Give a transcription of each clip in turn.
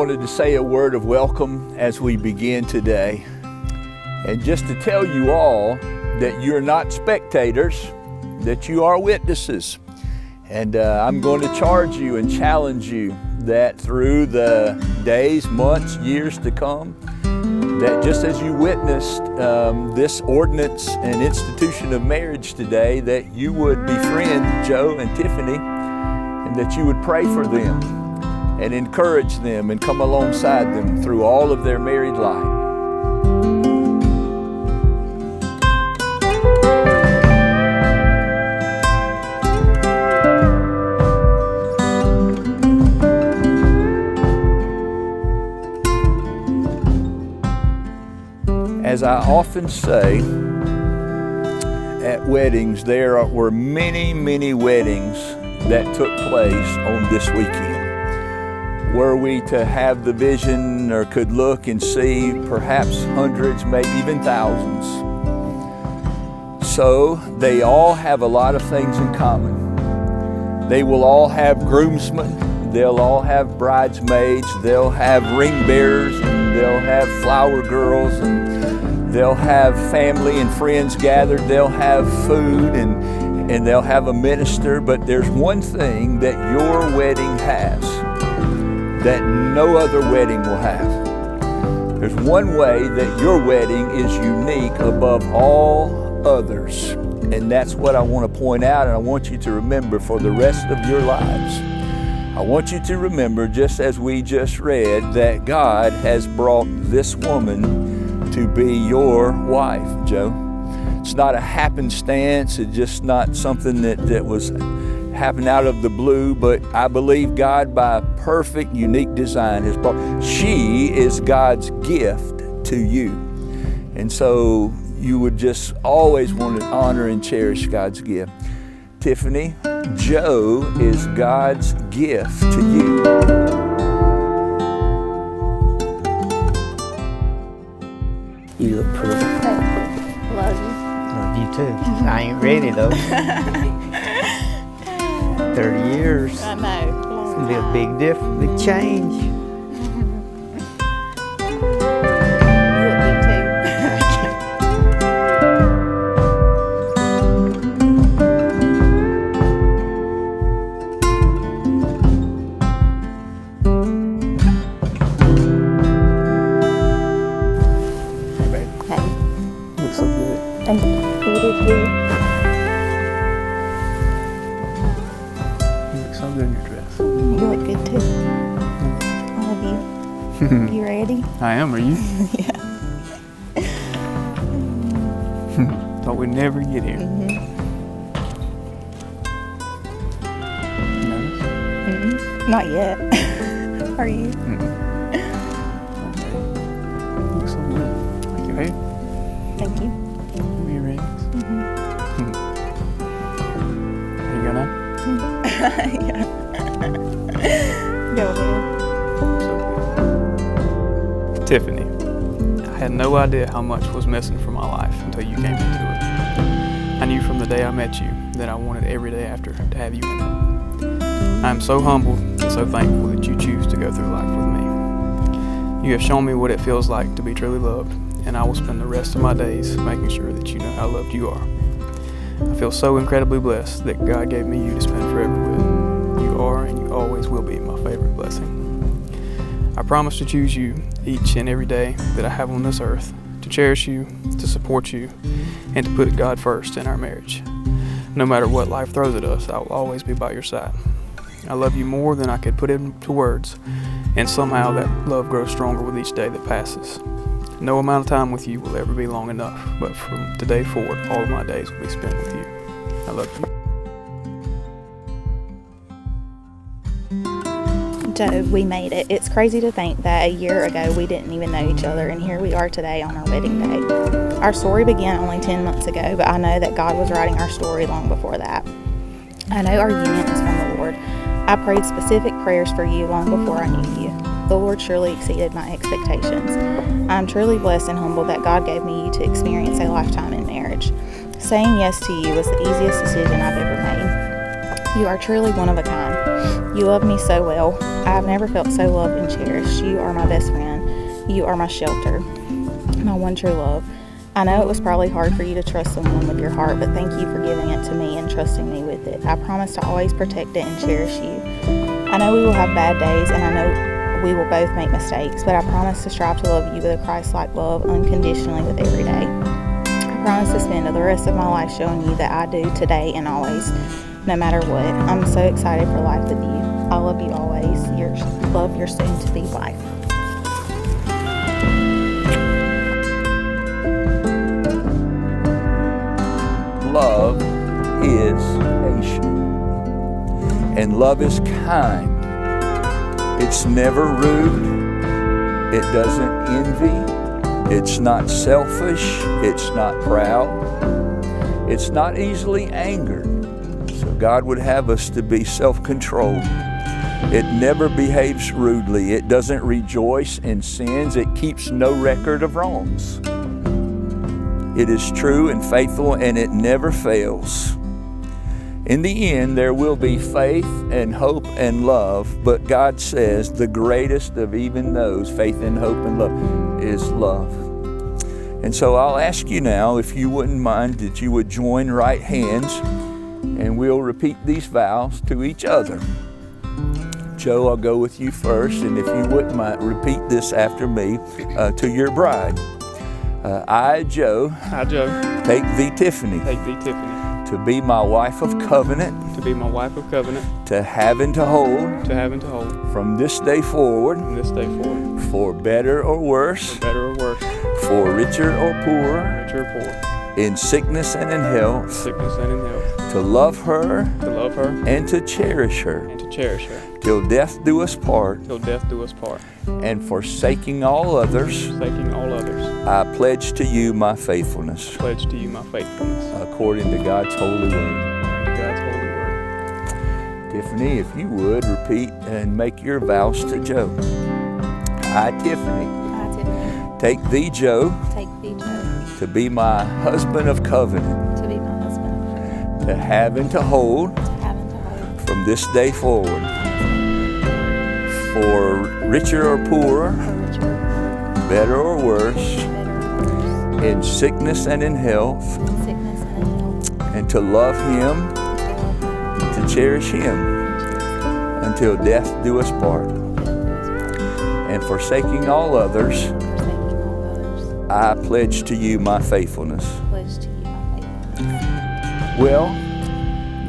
wanted to say a word of welcome as we begin today. And just to tell you all that you're not spectators, that you are witnesses. And I'm going to charge you and challenge you that through the days, months, years to come, that just as you witnessed this ordinance and institution of marriage today, that you would befriend Joe and Tiffany, and that you would pray for them and encourage them and come alongside them through all of their married life. As I often say at weddings, there were many, many weddings that took place on this weekend. Were we to have the vision or could look and see perhaps hundreds, maybe even thousands. So they all have a lot of things in common. They will all have groomsmen, they'll all have bridesmaids, they'll have ring bearers, and they'll have flower girls, and they'll have family and friends gathered, they'll have food, and they'll have a minister. But there's one thing that your wedding has that no other wedding will have. There's one way that your wedding is unique above all others. And that's what I want to point out, and I want you to remember for the rest of your lives. I want you to remember, just as we just read, that God has brought this woman to be your wife, Joe. It's not a happenstance. It's just not something that was happened out of the blue, but I believe God, by perfect, unique design, has brought. She is God's gift to you. And so you would just always want to honor and cherish God's gift. Tiffany, Joe is God's gift to you. You look pretty. Love you. Love you too. I ain't ready though. 30 years. I know. It's gonna be a big difference, big change. You look good too. Hey baby. Hey. You look so good. Thank you. You do too. You look so good in your dress. You look good too. I love you. You ready? I am, are you? Yeah. Thought we'd never get here. Nervous? Not yet. Are you? Okay. You look so good. Like your hair. Thank you. Give me your rings. There you go now. Yeah. Go ahead. So good. Tiffany, I had no idea how much was missing from my life until you came into it. I knew from the day I met you that I wanted every day after to have you in it. I am so humbled and so thankful that you choose to go through life with me. You have shown me what it feels like to be truly loved, and I will spend the rest of my days making sure that you know how loved you are. I feel so incredibly blessed that God gave me you to spend forever with. You are and you always will be my favorite blessing. I promise to choose you each and every day that I have on this earth, to cherish you, to support you, and to put God first in our marriage. No matter what life throws at us, I will always be by your side. I love you more than I could put into words, and somehow that love grows stronger with each day that passes. No amount of time with you will ever be long enough, but from today forward, all of my days will be spent with you. I love you. Joe, we made it. It's crazy to think that a year ago we didn't even know each other, and here we are today on our wedding day. Our story began only 10 months ago, but I know that God was writing our story long before that. I know our union is from the Lord. I prayed specific prayers for you long before I knew you. The Lord surely exceeded my expectations. I am truly blessed and humbled that God gave me you to experience a lifetime in marriage. Saying yes to you was the easiest decision I've ever made. You are truly one of a kind. You love me so well. I have never felt so loved and cherished. You are my best friend. You are my shelter, my one true love. I know it was probably hard for you to trust someone with your heart, but thank you for giving it to me and trusting me with it. I promise to always protect it and cherish you. I know we will have bad days, and I know we will both make mistakes, but I promise to strive to love you with a Christ-like love unconditionally with every day. I promise to spend the rest of my life showing you that I do today and always, no matter what. I'm so excited for life with you. I love you always. Love your soon-to-be wife. Love is patient, and love is kind. It's never rude. It doesn't envy. It's not selfish. It's not proud. It's not easily angered. So God would have us to be self-controlled. It never behaves rudely. It doesn't rejoice in sins. It keeps no record of wrongs. It is true and faithful, and it never fails. In the end, there will be faith and hope and love, but God says the greatest of even those, faith and hope and love, is love. And so I'll ask you now, if you wouldn't mind, that you would join right hands, and we'll repeat these vows to each other. Joe, I'll go with you first, and if you wouldn't mind, repeat this after me to your bride. I, Joe, take thee, Tiffany, to be my wife of covenant, to have and to hold, from this day forward, for better or worse, for richer or poorer, in sickness and in health, to love her, and to cherish her, till death do us part, and forsaking all others, I pledge to you my faithfulness, according to God's holy word. Tiffany, if you would, repeat and make your vows to Joe. I, Tiffany, take thee, Joe, to be my husband of covenant, to have and to hold, from this day forward, for richer or poorer, better or worse, in sickness and in health, and to love him, to cherish him, until death do us part. And forsaking all others, I pledge to you my faithfulness. Well,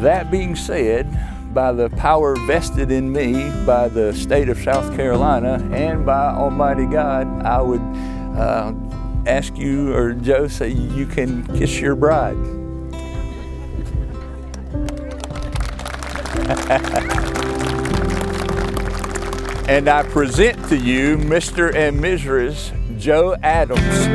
that being said, by the power vested in me by the state of South Carolina and by Almighty God, I would ask you, or Joe, say you can kiss your bride. And I present to you Mr. and Mrs. Joe Adams.